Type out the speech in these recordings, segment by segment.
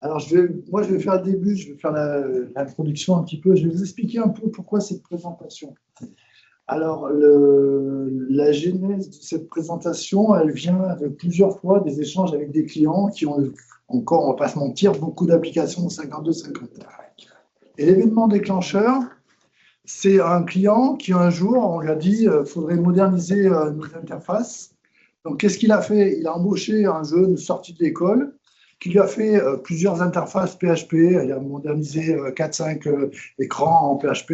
Alors, moi, je vais faire le début, je vais faire l'introduction un petit peu. Je vais vous expliquer un peu pourquoi cette présentation. Alors, la genèse de cette présentation, elle vient de plusieurs fois des échanges avec des clients qui ont encore, on ne va pas se mentir, beaucoup d'applications 52-50. Et l'événement déclencheur, c'est un client qui, un jour, on lui a dit qu'il faudrait moderniser nos interfaces. Donc, qu'est-ce qu'il a fait? Il a embauché un jeune sorti de l'école qui lui a fait plusieurs interfaces PHP. Il a modernisé 4-5 écrans en PHP.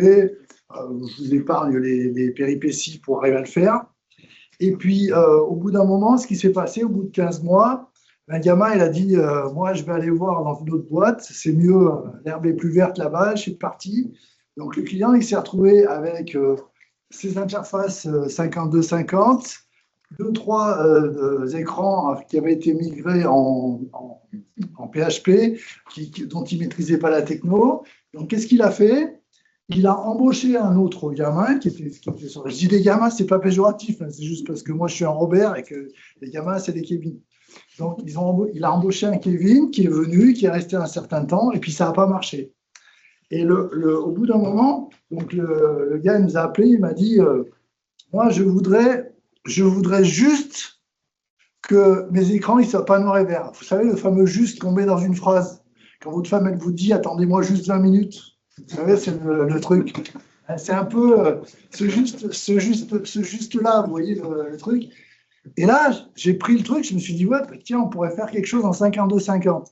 Je vous épargne les péripéties pour arriver à le faire. Et puis, au bout d'un moment, ce qui s'est passé, au bout de 15 mois, un gamin, il a dit moi, je vais aller voir dans une autre boîte, c'est mieux, l'herbe est plus verte là-bas, je suis parti. Donc, le client, il s'est retrouvé avec ses interfaces 52-50, 2-3 écrans qui avaient été migrés en PHP, dont il ne maîtrisait pas la techno. Donc, qu'est-ce qu'il a fait? Il a embauché un autre gamin qui était sur... Je dis des gamins, c'est pas péjoratif, hein, c'est juste parce que moi je suis un Robert et que les gamins c'est des Kevin. Donc il a embauché un Kevin qui est venu, qui est resté un certain temps et puis ça n'a pas marché. Et au bout d'un moment, donc le gars il nous a appelé, il m'a dit moi je voudrais juste que mes écrans ne soient pas noirs et verts. Vous savez le fameux juste qu'on met dans une phrase quand votre femme elle vous dit attendez-moi juste 20 minutes. Vous savez, c'est le truc. C'est un peu ce juste-là, vous voyez le truc. Et là, j'ai pris le truc, je me suis dit, ouais, tiens, on pourrait faire quelque chose en 52-50.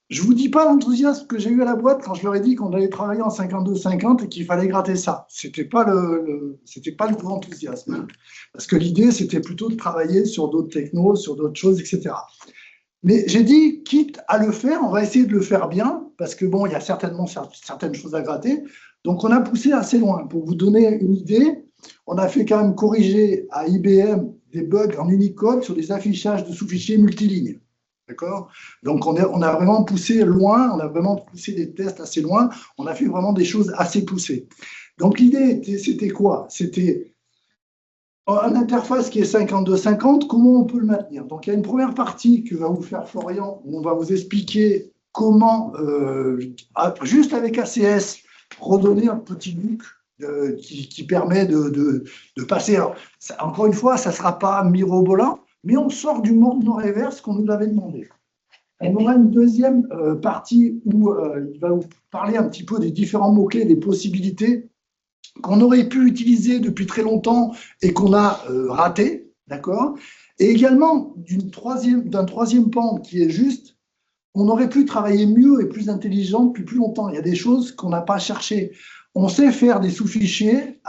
Je ne vous dis pas l'enthousiasme que j'ai eu à la boîte quand je leur ai dit qu'on allait travailler en 52-50 et qu'il fallait gratter ça. Ce n'était pas le grand enthousiasme. Hein. Parce que l'idée, c'était plutôt de travailler sur d'autres technos, sur d'autres choses, etc. Mais j'ai dit, quitte à le faire, on va essayer de le faire bien, parce que bon, il y a certainement certaines choses à gratter. Donc, on a poussé assez loin. Pour vous donner une idée, on a fait quand même corriger à IBM des bugs en Unicode sur des affichages de sous-fichiers multilignes. D'accord? Donc, on a vraiment poussé loin, on a vraiment poussé des tests assez loin, on a fait vraiment des choses assez poussées. Donc, l'idée, c'était quoi? C'était une interface qui est 52-50, comment on peut le maintenir? Donc, il y a une première partie que va vous faire Florian, où on va vous expliquer comment, juste avec ACS, redonner un petit look qui permet de passer. Alors, encore une fois, ça ne sera pas mirobolant, mais on sort du monde noir et vert, ce qu'on nous avait demandé. On aura une deuxième partie où il va vous parler un petit peu des différents mots-clés, des possibilités qu'on aurait pu utiliser depuis très longtemps et qu'on a raté, d'accord? Et également d'un troisième pan qui est juste, on aurait pu travailler mieux et plus intelligent depuis plus longtemps. Il y a des choses qu'on n'a pas cherchées. On sait faire des sous-fichiers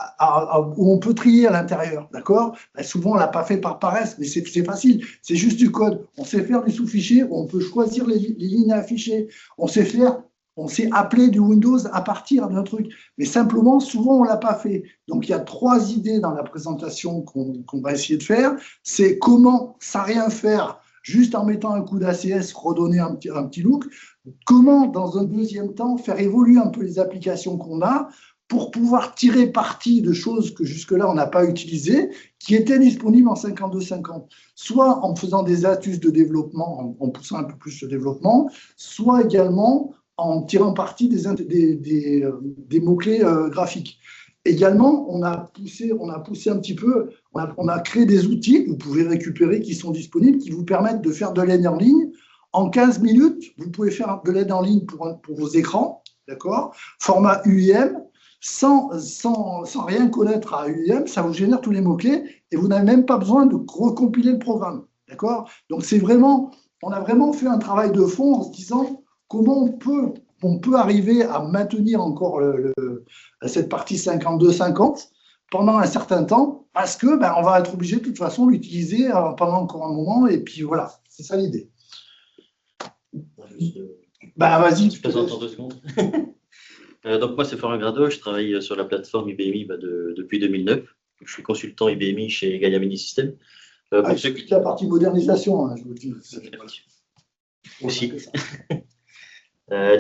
où on peut trier à l'intérieur, d'accord? Ben, souvent, on ne l'a pas fait par paresse, mais c'est facile, c'est juste du code. On sait faire des sous-fichiers où on peut choisir les lignes à afficher. On sait appeler du Windows à partir d'un truc, mais simplement, souvent, on ne l'a pas fait. Donc, il y a 3 idées dans la présentation qu'on va essayer de faire. C'est comment, sans rien faire, juste en mettant un coup d'ACS, redonner un petit look. Comment, dans un deuxième temps, faire évoluer un peu les applications qu'on a pour pouvoir tirer parti de choses que jusque-là, on n'a pas utilisées, qui étaient disponibles en 52-50, soit en faisant des astuces de développement, en poussant un peu plus le développement, soit également en tirant parti des mots-clés graphiques. Également, on a poussé un petit peu, on a créé des outils que vous pouvez récupérer qui sont disponibles, qui vous permettent de faire de l'aide en ligne. En 15 minutes, vous pouvez faire de l'aide en ligne pour vos écrans, d'accord? Format UIM, sans rien connaître à UIM, ça vous génère tous les mots-clés et vous n'avez même pas besoin de recompiler le programme, d'accord? Donc, on a vraiment fait un travail de fond en se disant comment on peut arriver à maintenir encore cette partie 52-50 pendant un certain temps, parce que on va être obligé de toute façon de l'utiliser pendant encore un moment, et puis voilà, c'est ça l'idée. Vas-y. Je présente en 2 secondes. Donc moi, c'est Florian Grado, je travaille sur la plateforme IBMI depuis 2009. Je suis consultant IBMI chez Gaia Mini System. C'est la partie modernisation, hein, je vous le dis. Aussi.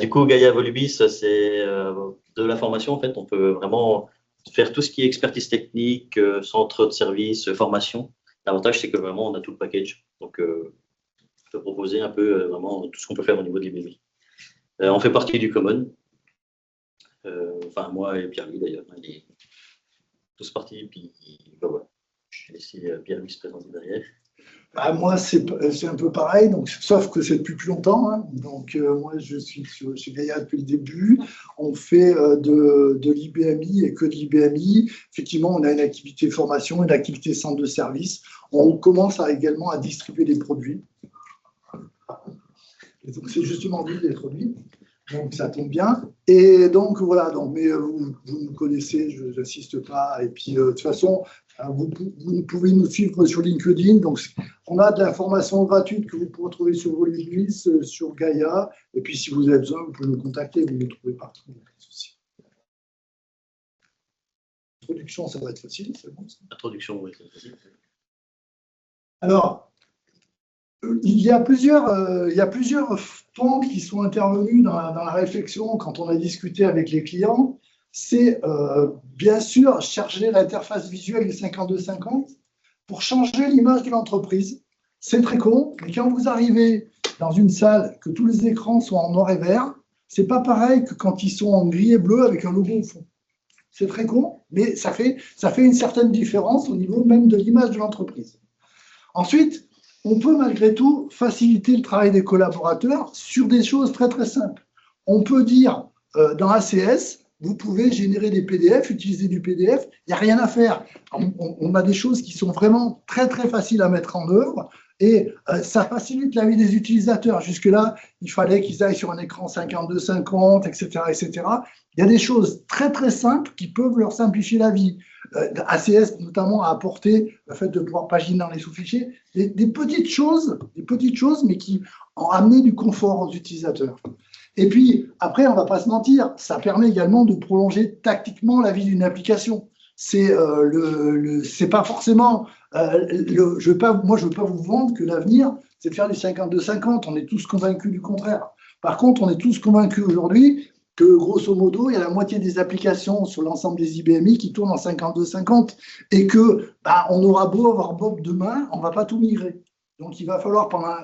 Du coup, Gaia Volubis, c'est de la formation. En fait, on peut vraiment faire tout ce qui est expertise technique, centre de service, formation. L'avantage, c'est que vraiment, on a tout le package. Donc, peux proposer un peu vraiment tout ce qu'on peut faire au niveau de l'IBMI. On fait partie du Common. Enfin, moi et Pierre-Louis d'ailleurs, on est tous partis. Puis ben, voilà. Je vais laisser Pierre-Louis se présenter derrière. Bah, moi, c'est un peu pareil, donc, sauf que c'est depuis plus longtemps. Hein. Donc, moi, je suis chez Gaïa depuis le début. On fait de l'IBMI et que de l'IBMI. Effectivement, on a une activité formation, une activité centre de service. On commence également à distribuer des produits. Et donc, c'est justement lui des produits. Donc, ça tombe bien. Et donc, voilà. Donc, mais vous me connaissez, je n'insiste pas. Et puis, de toute façon, vous pouvez nous suivre sur LinkedIn. Donc, on a de l'information gratuite que vous pourrez trouver sur Volubis, sur Gaïa. Et puis, si vous avez besoin, vous pouvez nous contacter. Vous nous trouvez partout. Introduction, ça va être facile. C'est bon, ça. Introduction, oui, c'est facile. Alors, il y a plusieurs pans qui sont intervenus dans la réflexion quand on a discuté avec les clients. C'est bien sûr charger l'interface visuelle du 5250 pour changer l'image de l'entreprise. C'est très con, mais quand vous arrivez dans une salle que tous les écrans sont en noir et vert, c'est pas pareil que quand ils sont en gris et bleu avec un logo au fond. C'est très con, mais ça fait une certaine différence au niveau même de l'image de l'entreprise. Ensuite, on peut malgré tout faciliter le travail des collaborateurs sur des choses très très simples. On peut dire dans ACS, vous pouvez générer des PDF, utiliser du PDF, il n'y a rien à faire. On a des choses qui sont vraiment très très faciles à mettre en œuvre et ça facilite la vie des utilisateurs. Jusque-là, il fallait qu'ils aillent sur un écran 52-50, etc., etc. Il y a des choses très très simples qui peuvent leur simplifier la vie. ACS notamment a apporté le fait de pouvoir paginer dans les sous-fichiers, des petites choses, mais qui ont amené du confort aux utilisateurs. Et puis, après, on ne va pas se mentir, ça permet également de prolonger tactiquement la vie d'une application. C'est pas forcément... moi, je ne veux pas vous vendre que l'avenir, c'est de faire du 52-50. On est tous convaincus du contraire. Par contre, on est tous convaincus aujourd'hui que, grosso modo, il y a la moitié des applications sur l'ensemble des IBMI qui tournent en 52-50 et que on aura beau avoir Bob demain, on ne va pas tout migrer. Donc, il va falloir pendant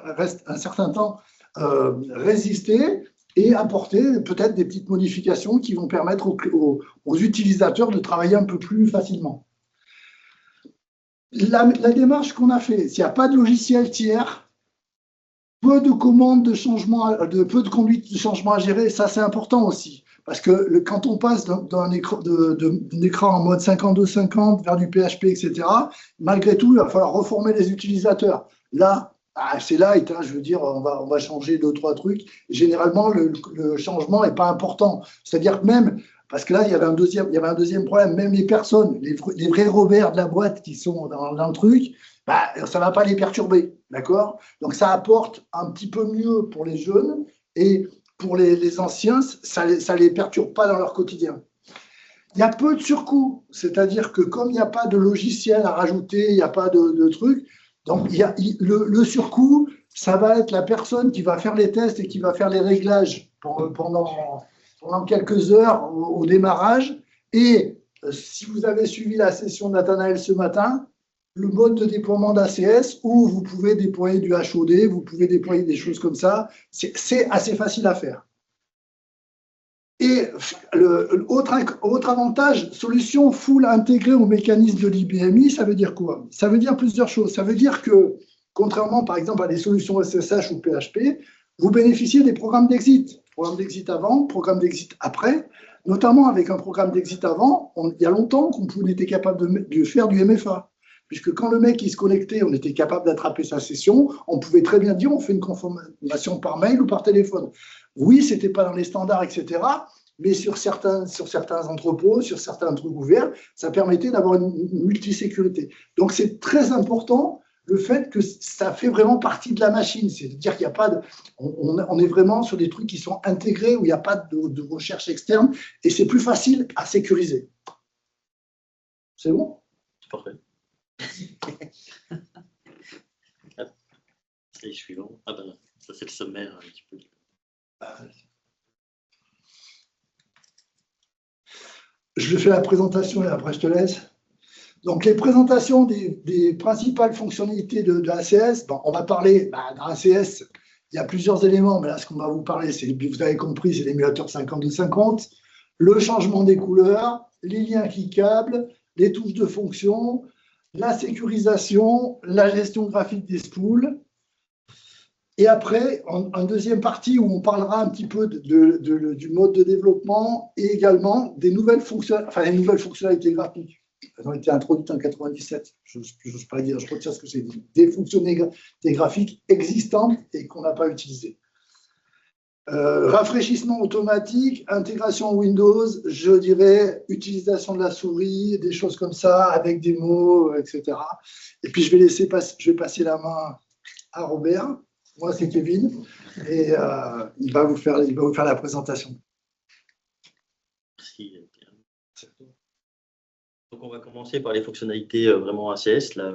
un certain temps résister et apporter peut-être des petites modifications qui vont permettre aux utilisateurs de travailler un peu plus facilement. La démarche qu'on a fait, s'il n'y a pas de logiciel tiers, peu de commandes de changement, peu de conduite de changement à gérer, ça c'est important aussi. Parce que quand on passe d'un écran en mode 52-50 vers du PHP, etc., malgré tout, il va falloir reformer les utilisateurs. Là, c'est light, hein, je veux dire, on va changer 2-3 trucs. Généralement, le changement n'est pas important. C'est-à-dire que même, parce que là, il y avait un deuxième problème, même les personnes, les vrais Robert de la boîte qui sont dans le truc, ça ne va pas les perturber, d'accord? Donc, ça apporte un petit peu mieux pour les jeunes et pour les anciens, ça ne les perturbe pas dans leur quotidien. Il y a peu de surcoûts, c'est-à-dire que comme il n'y a pas de logiciel à rajouter, il n'y a pas de trucs, donc le surcoût, ça va être la personne qui va faire les tests et qui va faire les réglages pendant quelques heures au démarrage. Et si vous avez suivi la session de Nathanaël ce matin, le mode de déploiement d'ACS où vous pouvez déployer du HOD, vous pouvez déployer des choses comme ça, c'est assez facile à faire. Et autre avantage, solution full intégrée au mécanisme de l'IBMI, ça veut dire quoi? Ça veut dire plusieurs choses. Ça veut dire que, contrairement par exemple à des solutions SSH ou PHP, vous bénéficiez des programmes d'exit. Programme d'exit avant, programme d'exit après. Notamment avec un programme d'exit avant, il y a longtemps qu'on était capable de faire du MFA. Puisque quand le mec il se connectait, on était capable d'attraper sa session, on pouvait très bien dire on fait une confirmation par mail ou par téléphone. Oui, ce n'était pas dans les standards, etc. Mais sur certains entrepôts, sur certains trucs ouverts, ça permettait d'avoir une multisécurité. Donc c'est très important le fait que ça fait vraiment partie de la machine. C'est-à-dire qu'il n'y a pas de. On est vraiment sur des trucs qui sont intégrés où il n'y a pas de recherche externe et c'est plus facile à sécuriser. C'est bon? C'est parfait. Et je suis long. Ah ben, ça c'est le sommaire un petit peu. Je fais la présentation et après je te laisse. Donc, les présentations des principales fonctionnalités de ACS, bon, on va parler dans ACS, il y a plusieurs éléments, mais là, ce qu'on va vous parler, vous avez compris, c'est l'émulateur 5250, le changement des couleurs, les liens cliquables, les touches de fonction, la sécurisation, la gestion graphique des spools. Et après, en deuxième partie, où on parlera un petit peu du mode de développement et également des nouvelles fonctionnalités graphiques. Elles ont été introduites en 1997. Je n'ose pas dire, je retiens ce que j'ai dit. Des fonctionnalités graphiques existantes et qu'on n'a pas utilisées. Rafraîchissement automatique, intégration Windows, je dirais utilisation de la souris, des choses comme ça, avec des mots, etc. Et puis je vais passer la main à Robert. Moi, c'est Kevin. Et il va vous faire la présentation. Merci. Donc, on va commencer par les fonctionnalités vraiment ACS. Là,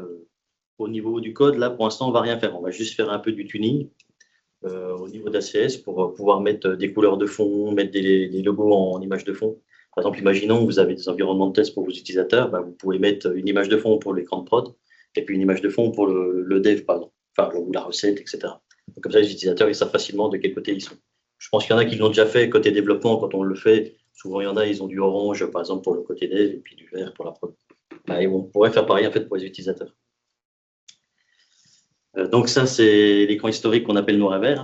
au niveau du code, là, pour l'instant, on ne va rien faire. On va juste faire un peu du tuning au niveau d'ACS pour pouvoir mettre des couleurs de fond, mettre des logos en image de fond. Par exemple, imaginons que vous avez des environnements de test pour vos utilisateurs. Vous pouvez mettre une image de fond pour l'écran de prod et puis une image de fond pour le dev, par exemple, ou la recette, etc. Donc, comme ça, les utilisateurs, ils savent facilement de quel côté ils sont. Je pense qu'il y en a qui l'ont déjà fait côté développement quand on le fait. Souvent, il y en a, ils ont du orange, par exemple, pour le côté dev et puis du vert pour la prod. Et on pourrait faire pareil en fait pour les utilisateurs. Donc ça, c'est l'écran historique qu'on appelle noir et vert.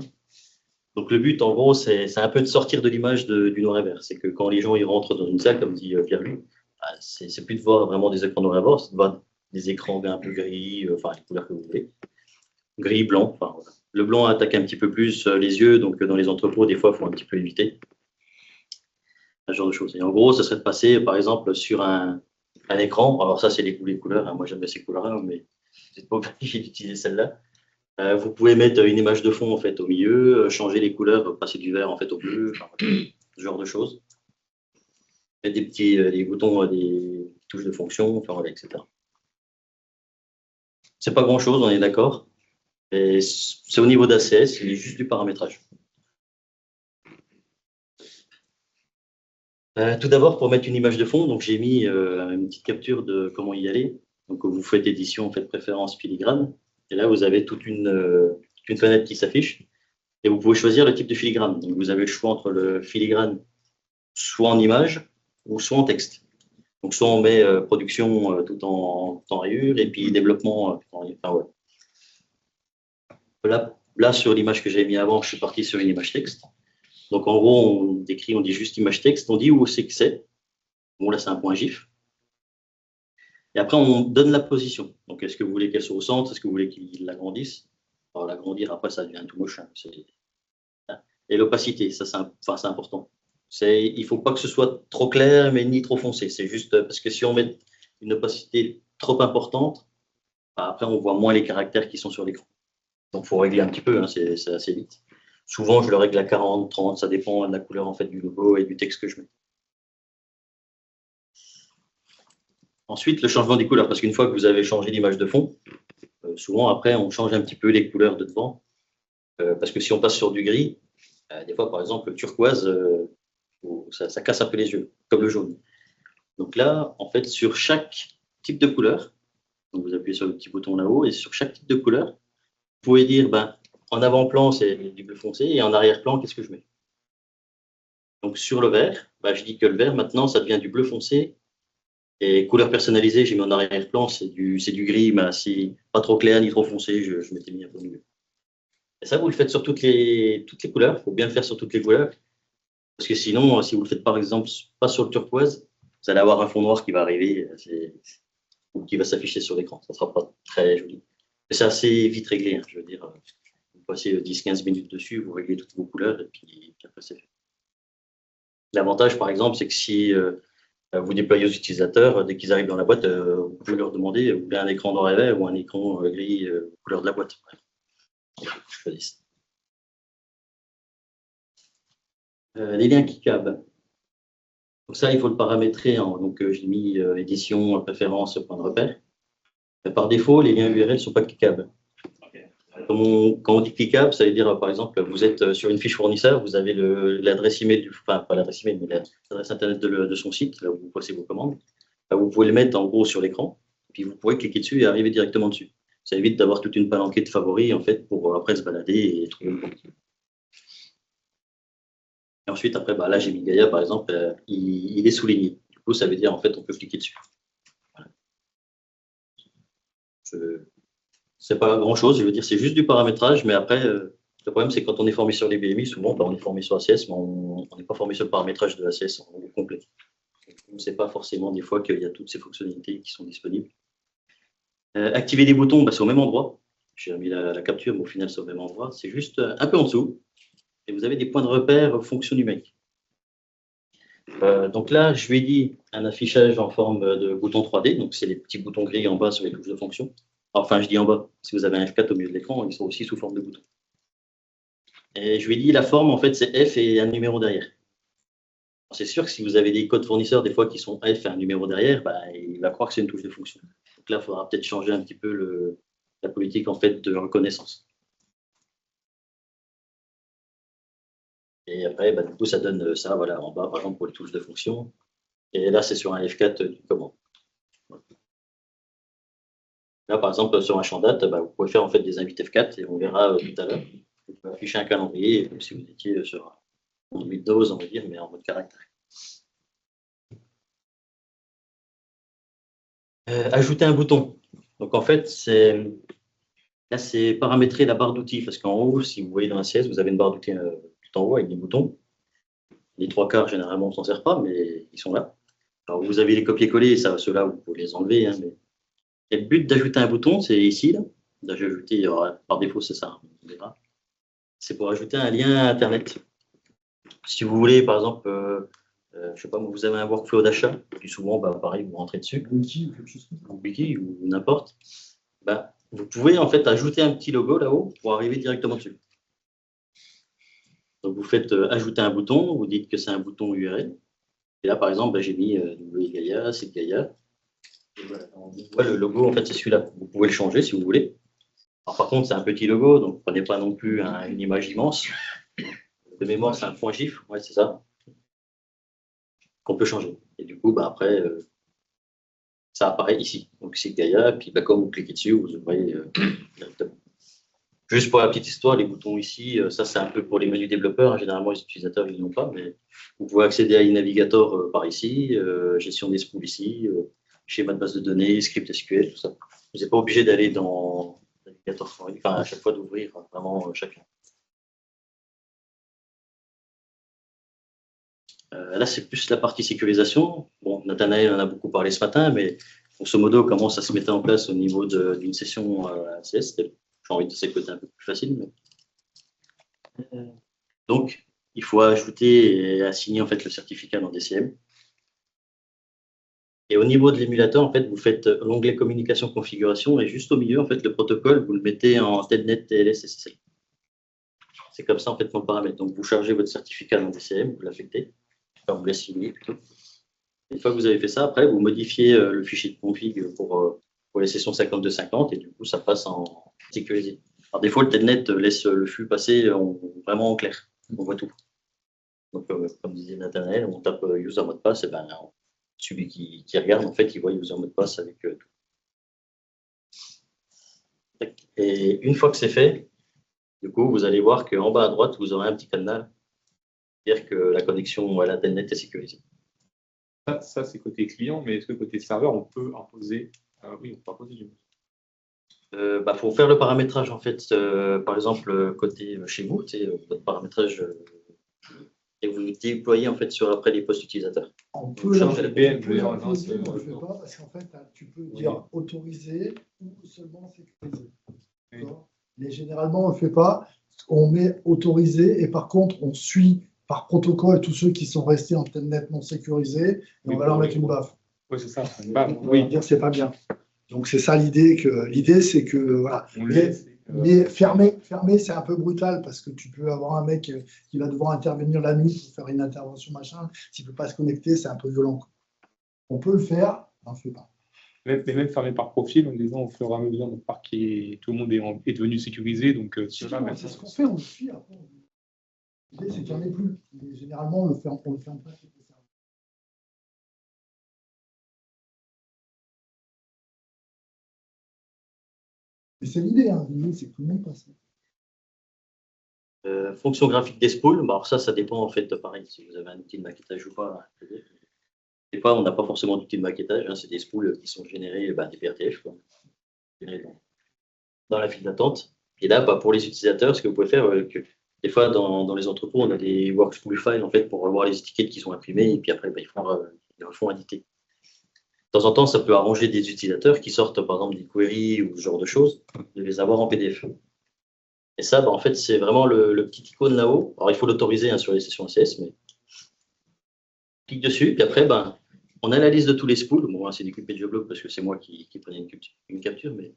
Donc le but, en gros, c'est un peu de sortir de l'image du noir et vert. C'est que quand les gens ils rentrent dans une salle, comme dit Pierre-Louis, c'est plus de voir vraiment des écrans noir et vert, c'est de voir des écrans un peu gris, enfin les couleurs que vous voulez. Gris, blanc, enfin voilà. Le blanc attaque un petit peu plus les yeux, donc dans les entrepôts, des fois, il faut un petit peu éviter. Ce genre de choses. Et en gros, ça serait de passer, par exemple, sur un écran. Alors ça, c'est les couleurs. Hein. Moi, j'aime bien ces couleurs-là, mais vous n'êtes pas obligé d'utiliser celle-là. Vous pouvez mettre une image de fond en fait au milieu, changer les couleurs, passer du vert en fait au bleu, enfin, ce genre de choses. Mettre des boutons, des touches de fonction, enfin, voilà, etc. C'est pas grand-chose, on est d'accord. Et c'est au niveau d'ACS, il est juste du paramétrage. Tout d'abord, pour mettre une image de fond, donc j'ai mis une petite capture de comment y aller. Donc vous faites édition, en fait préférence filigrane, et là vous avez toute une fenêtre qui s'affiche, et vous pouvez choisir le type de filigrane. Donc vous avez le choix entre le filigrane soit en image ou soit en texte. Donc soit on met production tout en rayure, et puis développement en rayure. Enfin, ouais. Là, sur l'image que j'ai mis avant, je suis parti sur une image texte. Donc, en gros, on dit juste image texte, on dit où c'est que c'est. Bon, là, c'est un point GIF. Et après, on donne la position. Donc, est-ce que vous voulez qu'elle soit au centre? Est-ce que vous voulez qu'il l'agrandisse? Alors, l'agrandir, après, ça devient tout moche. Hein. Et l'opacité, ça, c'est important. Il ne faut pas que ce soit trop clair, mais ni trop foncé. C'est juste parce que si on met une opacité trop importante, après, on voit moins les caractères qui sont sur l'écran. Donc, il faut régler un petit peu, hein, c'est assez vite. Souvent, je le règle à 40, 30, ça dépend de la couleur en fait, du logo et du texte que je mets. Ensuite, le changement des couleurs, parce qu'une fois que vous avez changé l'image de fond, souvent après, on change un petit peu les couleurs de devant, parce que si on passe sur du gris, des fois, par exemple, le turquoise, ça casse un peu les yeux, comme le jaune. Donc là, en fait, sur chaque type de couleur, donc vous appuyez sur le petit bouton là-haut, et sur chaque type de couleur, vous pouvez dire, en avant-plan, c'est du bleu foncé, et en arrière-plan, qu'est-ce que je mets? Donc, sur le vert, je dis que le vert, maintenant, ça devient du bleu foncé. Et couleur personnalisée, j'ai mis en arrière-plan, c'est du gris, mais si pas trop clair ni trop foncé, je m'étais mis un peu mieux. Et ça, vous le faites sur toutes les couleurs. Il faut bien le faire sur toutes les couleurs. Parce que sinon, si vous le faites par exemple pas sur le turquoise, vous allez avoir un fond noir qui va arriver, ou qui va s'afficher sur l'écran. Ça ne sera pas très joli. Mais c'est assez vite réglé, hein, je veux dire. Vous passez 10-15 minutes dessus, vous réglez toutes vos couleurs, et puis après, c'est fait. L'avantage, par exemple, c'est que si vous déployez aux utilisateurs, dès qu'ils arrivent dans la boîte, vous pouvez leur demander vous voulez un écran noir et vert ou un écran gris couleur de la boîte. Choisissent. Les liens cliquables. Donc ça, il faut le paramétrer. Donc j'ai mis édition, préférence, point de repère. Par défaut, les liens URL ne sont pas cliquables. Quand on dit cliquable, ça veut dire, par exemple, vous êtes sur une fiche fournisseur, vous avez l'adresse email, pas l'adresse email, mais l'adresse internet de son site, là où vous passez vos commandes. Vous pouvez le mettre en gros sur l'écran. Puis vous pourrez cliquer dessus et arriver directement dessus. Ça évite d'avoir toute une palanquée de favoris en fait pour après se balader et trouver le bon. Et ensuite, après, bah, là, j'ai mis Gaïa, par exemple, il est souligné. Du coup, ça veut dire, en fait, on peut cliquer dessus. Voilà. C'est pas grand-chose, je veux dire, c'est juste du paramétrage, mais après, le problème, c'est quand on est formé sur les BMI, souvent, bah, on est formé sur ACS, mais on n'est pas formé sur le paramétrage de ACS en complet. On ne sait pas forcément des fois qu'il y a toutes ces fonctionnalités qui sont disponibles. Activer des boutons, bah, c'est au même endroit. J'ai mis la capture, mais au final, c'est au même endroit. C'est juste un peu en dessous. Et vous avez des points de repère fonction numérique. Donc là, je lui ai dit un affichage en forme de bouton 3D. Donc, c'est les petits boutons gris en bas sur les touches de fonction. Enfin, je dis en bas. Si vous avez un F4 au milieu de l'écran, ils sont aussi sous forme de boutons. Et je lui ai dit la forme, en fait, c'est F et un numéro derrière. C'est sûr que si vous avez des codes fournisseurs, des fois, qui sont F et un numéro derrière, bah, il va croire que c'est une touche de fonction. Donc là, il faudra peut-être changer un petit peu la politique en fait, de reconnaissance. Et après, bah, du coup, ça donne ça voilà, en bas, par exemple, pour les touches de fonction. Et là, c'est sur un F4 du commande. Là, par exemple, sur un champ date, bah, vous pouvez faire en fait des invites F4 et on verra tout à l'heure. Vous pouvez afficher un calendrier comme si vous étiez sur un Windows, on va dire, mais en mode caractère. Ajouter un bouton. Donc en fait, là, c'est paramétrer la barre d'outils parce qu'en haut, si vous voyez dans la CS, vous avez une barre d'outils tout en haut avec des boutons. Les trois quarts, généralement, on ne s'en sert pas, mais ils sont là. Alors, vous avez les copier-coller, ceux-là, vous pouvez les enlever. Hein, mais... Et le but d'ajouter un bouton, c'est ici. Là, j'ai ajouté, par défaut, c'est ça. On verra. C'est pour ajouter un lien Internet. Si vous voulez, par exemple, je ne sais pas, vous avez un workflow d'achat, puis souvent, bah, pareil, vous rentrez dessus. Wiki ou quelque chose comme ça. Wiki ou n'importe. Bah, vous pouvez en fait ajouter un petit logo là-haut pour arriver directement dessus. Donc, vous faites ajouter un bouton, vous dites que c'est un bouton URL. Et là, par exemple, bah, j'ai mis Gaïa, c'est Gaïa. Et voilà, on voit le logo, en fait, c'est celui-là. Vous pouvez le changer si vous voulez. Alors, par contre, c'est un petit logo, donc prenez pas non plus une image immense. De mémoire, c'est un point GIF, ouais, c'est ça, qu'on peut changer. Et du coup, bah, après, ça apparaît ici. Donc, c'est Gaïa, puis bah, quand vous cliquez dessus, vous ouvrez directement. Juste pour la petite histoire, les boutons ici, ça c'est un peu pour les menus développeurs. Généralement, les utilisateurs ils n'ont pas, mais vous pouvez accéder à e-navigator par ici, gestion des spools ici, schéma de base de données, script SQL, tout ça. Vous n'êtes pas obligé d'aller dans navigator, enfin à chaque fois d'ouvrir vraiment chacun. Là, c'est plus la partie sécurisation. Bon, Nathanaël en a beaucoup parlé ce matin, mais grosso modo, comment ça se mettait en place au niveau d'une session ACS. J'ai envie de dire que c'est le côté un peu plus facile, mais donc, il faut ajouter et assigner en fait le certificat dans DCM. Et au niveau de l'émulateur, en fait, vous faites l'onglet communication configuration et juste au milieu, en fait, le protocole, vous le mettez en telnet, TLS, SSL. C'est comme ça en fait qu'on le paramètre. Donc, vous chargez votre certificat dans DCM, vous l'affectez, enfin, vous l'assignez plutôt. Une fois que vous avez fait ça, après, vous modifiez le fichier de config pour les sessions 52-50 et du coup, ça passe en sécurisé. Alors, des fois, le telnet laisse le flux passer vraiment en clair. On voit tout. Donc, comme disait Nathanaël, on tape user mot de passe, et ben, celui qui regarde, en fait, il voit user mot de passe avec tout. Et une fois que c'est fait, du coup, vous allez voir qu'en bas à droite, vous aurez un petit cadenas, c'est-à-dire que la connexion à l'Internet est sécurisée. Ça c'est côté client, mais est-ce que côté serveur, on peut imposer oui, on peut imposer du Faut faire le paramétrage, en fait, par exemple, côté chez vous, votre paramétrage et vous le déployez en fait sur après les postes utilisateurs. On peut l'imposer, on ne le fait pas parce qu'en fait, tu peux dire autorisé ou seulement sécurisé. Mais généralement, on ne le fait pas. On met autorisé et par contre, on suit par protocole tous ceux qui sont restés en telnet non sécurisé et on va leur mettre une baffe. Oui, c'est ça. On va dire c'est pas bien. Donc c'est ça l'idée. L'idée, c'est que voilà. Mais fermer, c'est un peu brutal parce que tu peux avoir un mec qui va devoir intervenir la nuit pour faire une intervention machin. S'il ne peut pas se connecter, c'est un peu violent. On peut le faire, on ne le fait pas. Mais même fermer par profil, en disant au fur et à mesure, notre parc tout le monde est devenu sécurisé. Donc, c'est ce qu'on fait, on le suit. L'idée, c'est qu'il n'y en ait plus. Mais généralement, on le fait en place. Et c'est l'idée, hein. L'idée, c'est que tout le monde passe. Fonction graphique des spools, bah, alors ça dépend en fait, pareil, si vous avez un outil de maquettage ou pas. Des fois, on n'a pas forcément d'outil de maquettage, hein, c'est des spools qui sont générés, des PRTF, quoi, générés dans la file d'attente. Et là, pour les utilisateurs, ce que vous pouvez faire, des fois, dans les entrepôts, on a des workspool files en fait, pour voir les étiquettes qui sont imprimées, et puis après, ils le font éditer. De temps en temps, ça peut arranger des utilisateurs qui sortent, par exemple, des queries ou ce genre de choses, de les avoir en PDF. Et ça, en fait, c'est vraiment le petit icône là-haut. Alors, il faut l'autoriser, hein, sur les sessions ACS, mais clique dessus, puis après, on a la liste de tous les spools. Bon, là, c'est découpé de bloc parce que c'est moi qui prenais une capture, mais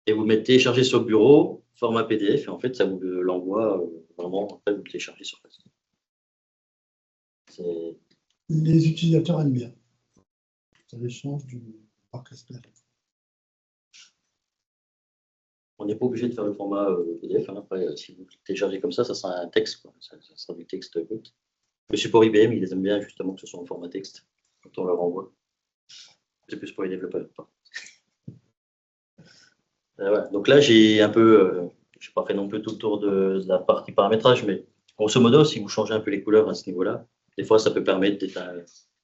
et vous mettez télécharger sur le bureau, format PDF, et en fait, ça vous l'envoie vraiment, après, vous le téléchargez sur place. Les utilisateurs aiment bien. Ça les change du parc SPF. On n'est pas obligé de faire le format PDF. Hein. Après, si vous téléchargez comme ça sera un texte, quoi. Ça sera du texte brut. Le support IBM, ils aiment bien justement que ce soit en format texte quand on leur envoie. C'est plus pour les développeurs. Voilà. Donc là, j'ai un peu, je n'ai pas fait non plus tout le tour de la partie paramétrage, mais grosso modo, si vous changez un peu les couleurs à ce niveau-là, des fois, ça peut permettre d'être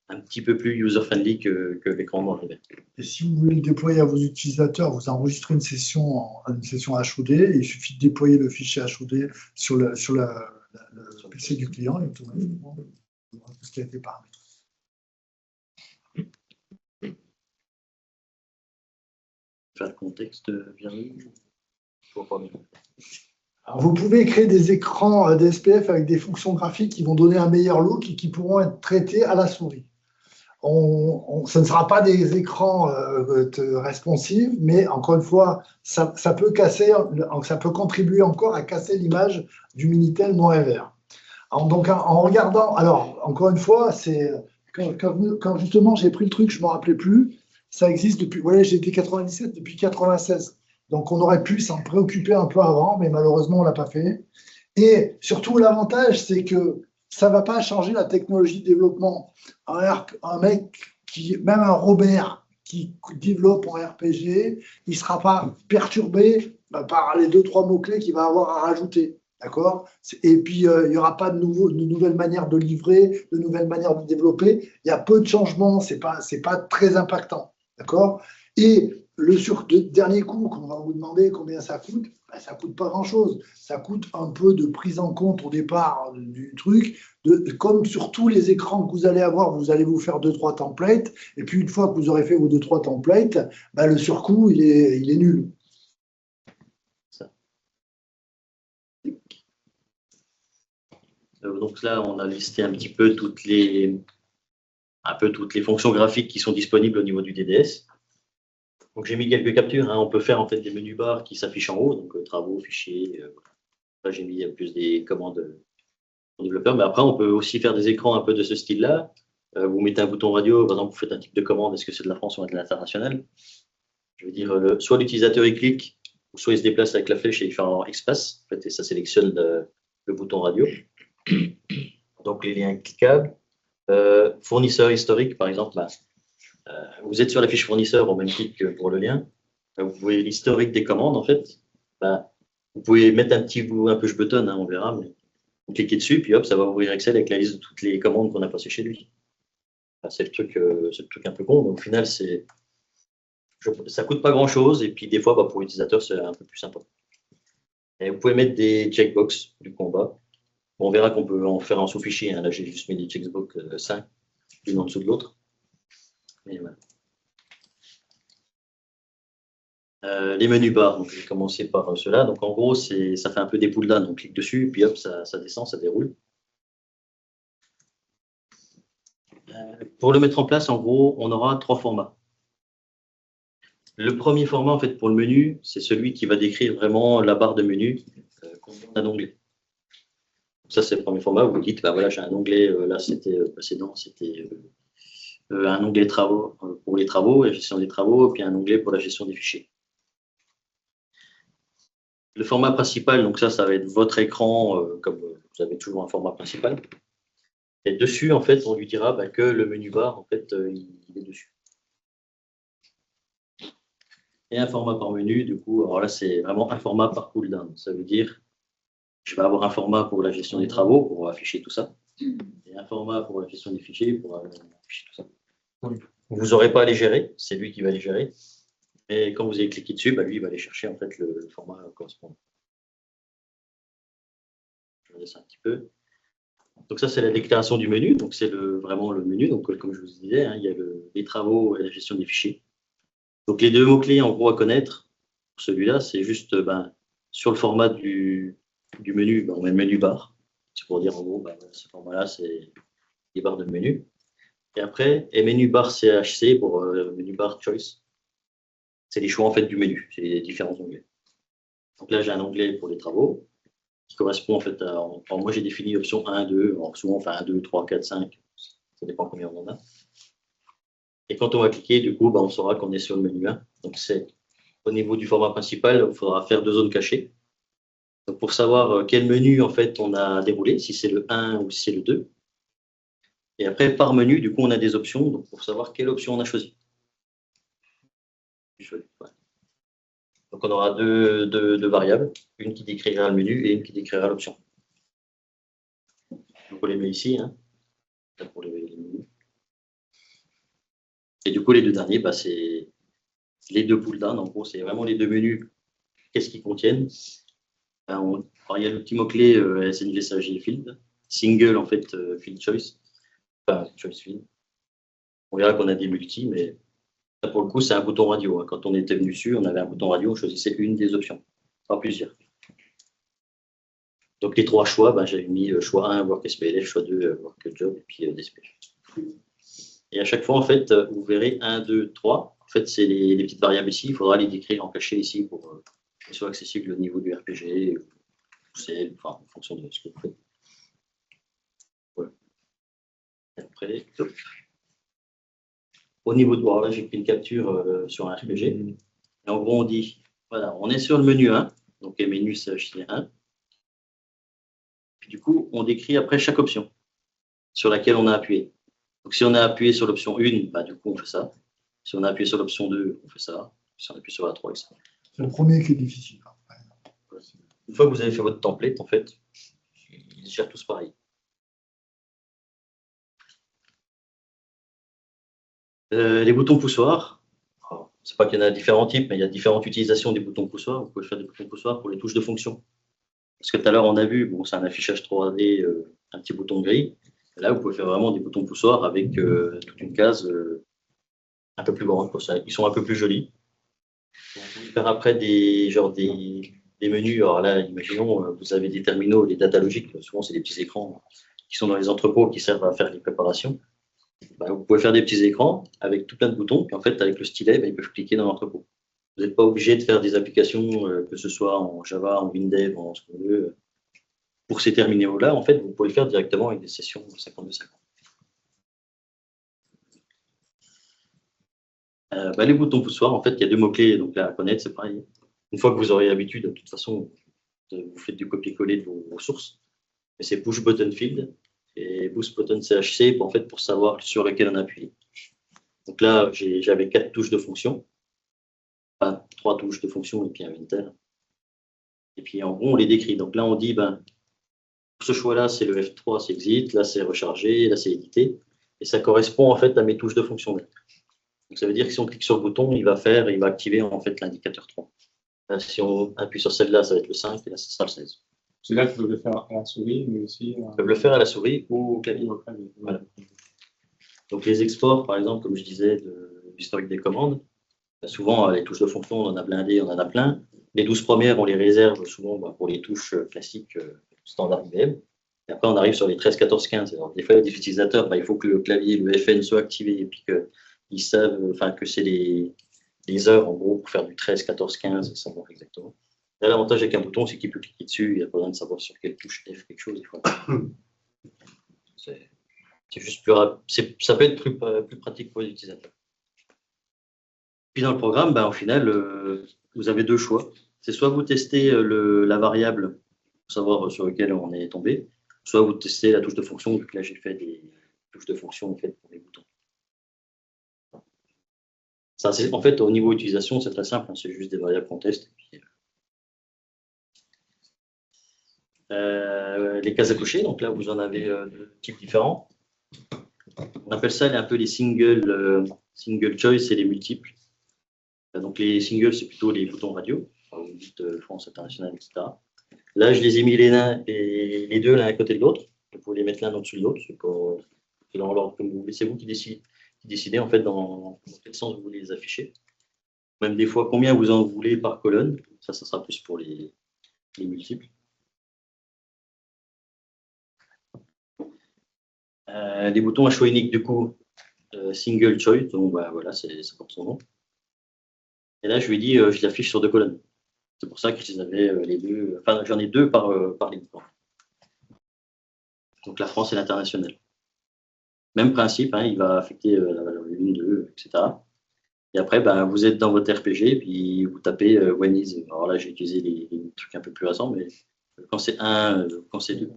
un petit peu plus user-friendly que l'écran noir et vert. Et si vous voulez le déployer à vos utilisateurs, vous enregistrez une session HOD, et il suffit de déployer le fichier HOD sur le PC du client, et automatiquement, il y aura tout ce qui a été paramétré. Faire le contexte bien mis. Alors, vous pouvez créer des écrans DSPF avec des fonctions graphiques qui vont donner un meilleur look et qui pourront être traités à la souris. Ce ne sera pas des écrans responsives, mais encore une fois, ça peut contribuer encore à casser l'image du Minitel noir et vert. Donc, en regardant, alors, encore une fois, c'est quand justement j'ai pris le truc, je ne me rappelais plus, ça existe depuis, voilà, j'ai été 97, depuis 96. Donc, on aurait pu s'en préoccuper un peu avant, mais malheureusement, on ne l'a pas fait. Et surtout, l'avantage, c'est que ça ne va pas changer la technologie de développement. Un mec, même un Robert qui développe en RPG, il ne sera pas perturbé par les 2-3 mots-clés qu'il va avoir à rajouter. D'accord? Et puis, il n'y aura pas de nouvelles manières de livrer, de nouvelles manières de développer. Il y a peu de changements, ce n'est pas très impactant. D'accord? Et le dernier coup, qu'on va vous demander combien ça coûte, ça ne coûte pas grand-chose. Ça coûte un peu de prise en compte au départ du truc. Comme sur tous les écrans que vous allez avoir, vous allez vous faire 2-3 templates. Et puis, une fois que vous aurez fait vos 2-3 templates, le surcoût, il est nul. Donc là, on a listé un petit peu toutes les fonctions graphiques qui sont disponibles au niveau du DDS. Donc j'ai mis quelques captures. Hein. On peut faire en fait des menus bars qui s'affichent en haut, donc travaux, fichiers. Là, j'ai mis plus des commandes pour développeurs. Mais après, on peut aussi faire des écrans un peu de ce style-là. Vous mettez un bouton radio, par exemple, vous faites un type de commande. Est-ce que c'est de la France ou de l'international? Je veux dire, soit l'utilisateur il clique, soit il se déplace avec la flèche et il fait en espace. En fait, et ça sélectionne le bouton radio. Donc les liens cliquables. Fournisseur historique, par exemple, vous êtes sur la fiche fournisseur au même titre que pour le lien. Vous pouvez l'historique des commandes, en fait. Vous pouvez mettre un petit bout, un peu je button, hein, on verra, mais vous cliquez dessus, puis hop, ça va ouvrir Excel avec la liste de toutes les commandes qu'on a passées chez lui. C'est le truc un peu con, mais au final, ça ne coûte pas grand-chose, et puis des fois, pour l'utilisateur, c'est un peu plus sympa. Et vous pouvez mettre des checkbox du combat. On verra qu'on peut en faire un sous-fichier. Hein. Là, j'ai juste mis des checkbox 5, l'une en dessous de l'autre. Voilà. Les menus bars, donc je vais commencer par cela. Donc en gros, ça fait un peu des pull down. On clique dessus, puis hop, ça descend, ça déroule. Pour le mettre en place, en gros, on aura 3 formats. Le premier format, en fait, pour le menu, c'est celui qui va décrire vraiment la barre de menu d'un onglet. Ça, c'est le premier format. Vous dites, voilà, j'ai un onglet, là, c'était précédent, c'était un onglet travaux pour les travaux, la gestion des travaux, puis un onglet pour la gestion des fichiers. Le format principal, donc ça va être votre écran, comme vous avez toujours un format principal. Et dessus, en fait, on lui dira que le menu bar, en fait, il est dessus. et un format par menu. Du coup, alors là, c'est vraiment un format par cooldown. Ça veut dire, je vais avoir un format pour la gestion des travaux, pour afficher tout ça, et un format pour la gestion des fichiers, pour afficher tout ça. Vous n'aurez pas à les gérer, c'est lui qui va les gérer. Et quand vous allez cliquer dessus, lui, il va aller chercher en fait le format correspondant. Je vais laisser un petit peu. Donc ça, c'est la déclaration du menu. Donc c'est vraiment le menu. Donc comme je vous disais, il y a les travaux et la gestion des fichiers. Donc les deux mots-clés en gros à connaître, pour celui-là, c'est juste sur le format du menu, on met le menu bar. C'est pour dire en gros, ce format-là, c'est les barres de menu. Et après, et menu bar CHC pour menu bar choice. C'est les choix en fait du menu, c'est les différents onglets. Donc là, j'ai un onglet pour les travaux qui correspond en fait à. Moi, j'ai défini option 1, 2, souvent on fait 1, 2, 3, 4, 5, ça dépend combien on en a. Et quand on va cliquer, du coup, on saura qu'on est sur le menu 1. Donc c'est au niveau du format principal, il faudra faire 2 zones cachées. Donc pour savoir quel menu en fait on a déroulé, si c'est le 1 ou si c'est le 2. Et après, par menu, du coup, on a des options donc pour savoir quelle option on a choisi. Donc on aura deux variables, une qui décrira le menu et une qui décrira l'option. Donc on les met ici, pour les menus. Et du coup, les deux derniers, c'est les deux pull-down. En gros, c'est vraiment les deux menus. Qu'est-ce qu'ils contiennent? Il y a le petit mot-clé SNVSAG field, single en fait field choice, enfin choice field. On verra qu'on a des multis, mais là, pour le coup, c'est un bouton radio. Quand on était venu dessus, on avait un bouton radio, on choisissait une des options, pas plusieurs. Donc les 3 choix, j'avais mis choix 1, work SPLF, choix 2, work job, et puis DSPF. Et à chaque fois, en fait, vous verrez 1, 2, 3. En fait, c'est les petites variables ici. Il faudra les décrire en cachet ici pour qu'elles soient accessibles au niveau du RPG, en fonction de ce que vous faites. Voilà. Et après, au niveau de là, j'ai pris une capture sur un RPG. Et en gros, on dit, voilà, on est sur le menu 1, donc le menu c'est 1. Puis du coup, on décrit après chaque option sur laquelle on a appuyé. Donc si on a appuyé sur l'option 1, du coup, on fait ça. Si on a appuyé sur l'option 2, on fait ça. Si on appuie sur la 3, etc. C'est le premier qui est difficile. Une fois que vous avez fait votre template, en fait, ils gèrent tous pareil. Les boutons poussoirs, c'est pas qu'il y en a différents types, mais il y a différentes utilisations des boutons poussoirs. Vous pouvez faire des boutons poussoirs pour les touches de fonction. Parce que tout à l'heure, on a vu, c'est un affichage 3D, un petit bouton gris. Là, vous pouvez faire vraiment des boutons poussoirs avec toute une case un peu plus grande. Ils sont un peu plus jolis. Vous pouvez faire après des menus. Alors là, imaginons, vous avez des terminaux, des data logiques. Souvent, c'est des petits écrans qui sont dans les entrepôts qui servent à faire les préparations. Vous pouvez faire des petits écrans avec tout plein de boutons. Et en fait, avec le stylet, ils peuvent cliquer dans l'entrepôt. Vous n'êtes pas obligé de faire des applications, que ce soit en Java, en WinDev, en ce qu'on veut. Pour ces terminaux-là, en fait, vous pouvez le faire directement avec des sessions 52-50. Les boutons poussoirs, en fait, il y a 2 mots-clés donc là, à connaître, c'est pareil. Une fois que vous aurez l'habitude, de toute façon, vous faites du copier-coller de vos sources. Mais c'est push button field et boost button CHC pour savoir sur lequel on appuie. Donc là, j'avais 4 touches de fonction. 3 touches de fonction et puis un enter. Et puis en gros, on les décrit. Donc là, on dit, ce choix-là, c'est le F3, c'est exit, là, c'est recharger, là, c'est éditer. Et ça correspond en fait à mes touches de fonction. Donc ça veut dire que si on clique sur le bouton, il va activer en fait l'indicateur 3. Là, si on appuie sur celle-là, ça va être le 5 et là, ça sera le 16. C'est là que vous pouvez le faire à la souris, mais aussi. Vous pouvez le faire à la souris ou au clavier. Voilà. Donc les exports, par exemple, comme je disais, de l'historique des commandes, souvent les touches de fonction, on en a blindé, on en a plein. Les 12 premières, on les réserve souvent pour les touches classiques standard IBM. Et après, on arrive sur les 13, 14, 15. Alors, des fois, il y a des utilisateurs, il faut que le clavier, le FN soit activé et puis qu'ils savent que c'est les heures, en gros, pour faire du 13, 14, 15, savoir exactement. Là, l'avantage avec un bouton, c'est qu'il peut cliquer dessus, il n'y a pas besoin de savoir sur quelle touche F quelque chose. C'est juste plus rapide. Ça peut être plus pratique pour les utilisateurs. Puis dans le programme, au final, vous avez 2 choix. C'est soit vous testez la variable pour savoir sur lequel on est tombé, soit vous testez la touche de fonction, vu que là j'ai fait des touches de fonction en fait, pour les boutons. Ça, en fait, au niveau utilisation, c'est très simple, hein, c'est juste des variables qu'on teste. Les cases à cocher, donc là, vous en avez de types différents. On appelle ça un peu les single choice et les multiples. Donc les singles, c'est plutôt les boutons radio, vous dites France internationale, etc. Là, je les ai mis les deux l'un à côté de l'autre. Vous pouvez les mettre l'un au-dessus de l'autre. C'est dans l'ordre que vous voulez. C'est vous qui décidez en fait dans quel sens vous voulez les afficher. Même des fois, combien vous en voulez par colonne. Ça sera plus pour les multiples. Les boutons à choix unique, du coup, single choice, donc bah, voilà, ça porte son nom. Et là, je lui ai dit, je l'affiche sur 2 colonnes. C'est pour ça que je les avais les deux, enfin, j'en ai 2 par ligne. Donc la France et l'international. Même principe, hein, il va affecter la valeur 1, 2, etc. Et après, ben, vous êtes dans votre RPG, puis vous tapez when is. Alors là, j'ai utilisé les trucs un peu plus récents, mais quand c'est 1, quand c'est 2.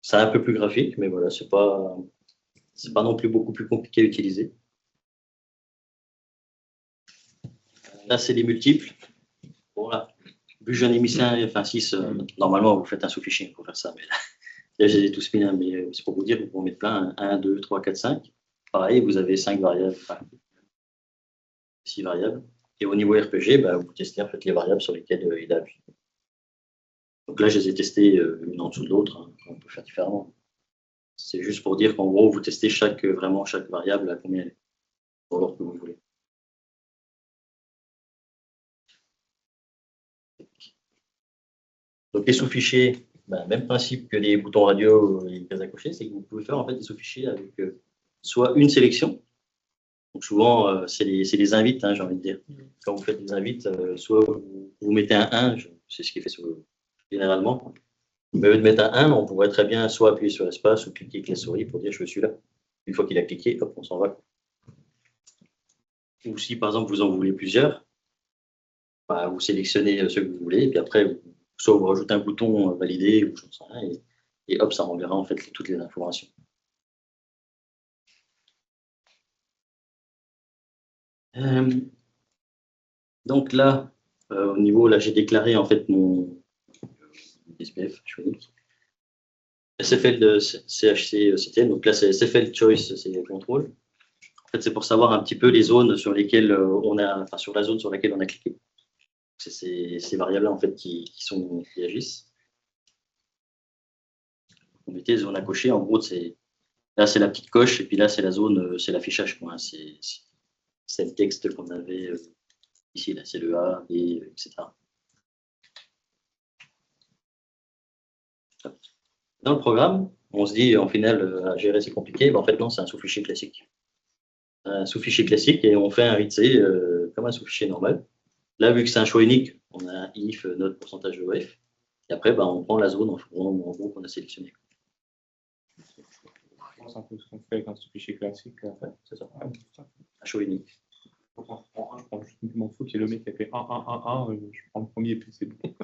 C'est un peu plus graphique, mais voilà, c'est pas non plus beaucoup plus compliqué à utiliser. Là, c'est les multiples. Bon, là, vu que j'en ai mis 5, enfin 6, normalement, vous faites un sous-fichier pour faire ça, mais là, je les ai tous mis là, mais c'est pour vous dire que vous pouvez en mettre plein, 1, 2, 3, 4, 5. Pareil, vous avez 5 variables, enfin 6 variables. Et au niveau RPG, bah, vous testez en fait les variables sur lesquelles il a appuyé. Donc là, je les ai testées une en dessous de l'autre, hein, on peut faire différemment. C'est juste pour dire qu'en gros, vous testez vraiment chaque variable à combien elle est, pour l'ordre que vous voulez. Donc les sous-fichiers, ben, même principe que les boutons radio et les cases à cocher, c'est que vous pouvez faire en fait des sous-fichiers avec soit une sélection. Donc souvent, c'est les invites, hein, j'ai envie de dire. Quand vous faites des invites, soit vous mettez un 1, c'est ce qui est fait généralement. Mais au lieu de mettre un 1, on pourrait très bien soit appuyer sur l'espace ou cliquer avec la souris pour dire je veux celui-là. Une fois qu'il a cliqué, hop, on s'en va. Ou si par exemple vous en voulez plusieurs, bah, vous sélectionnez ceux que vous voulez, et puis après, soit vous rajoutez un bouton valider, ou je ne sais rien, et hop, ça renverra en fait toutes les informations. Donc là, au niveau, là, j'ai déclaré en fait mon SPF, SFL de CHC CTN, donc là c'est SFL Choice, c'est contrôle. En fait, c'est pour savoir un petit peu les zones sur lesquelles sur la zone sur laquelle on a cliqué. C'est ces variables-là en fait qui agissent. On mettait zone à cocher, en gros, là c'est la petite coche, et puis là c'est la zone, c'est l'affichage, c'est le texte qu'on avait ici, là c'est le A, B, etc. Dans le programme, on se dit, en final, à gérer c'est compliqué, mais en fait non, c'est un sous-fichier classique. Un sous-fichier classique, et on fait un RITC comme un sous-fichier normal. Là, vu que c'est un choix unique, on a un if, notre pourcentage de OF, et après, bah, on prend la zone en gros qu'on a sélectionné. C'est un peu ce qu'on fait avec un sous-fichier classique. Ouais, c'est ça. Un choix unique. Je prends juste une m'en fous qu'il y ait le mec qui a fait 1, 1, 1, 1, je prends le premier, puis c'est bon.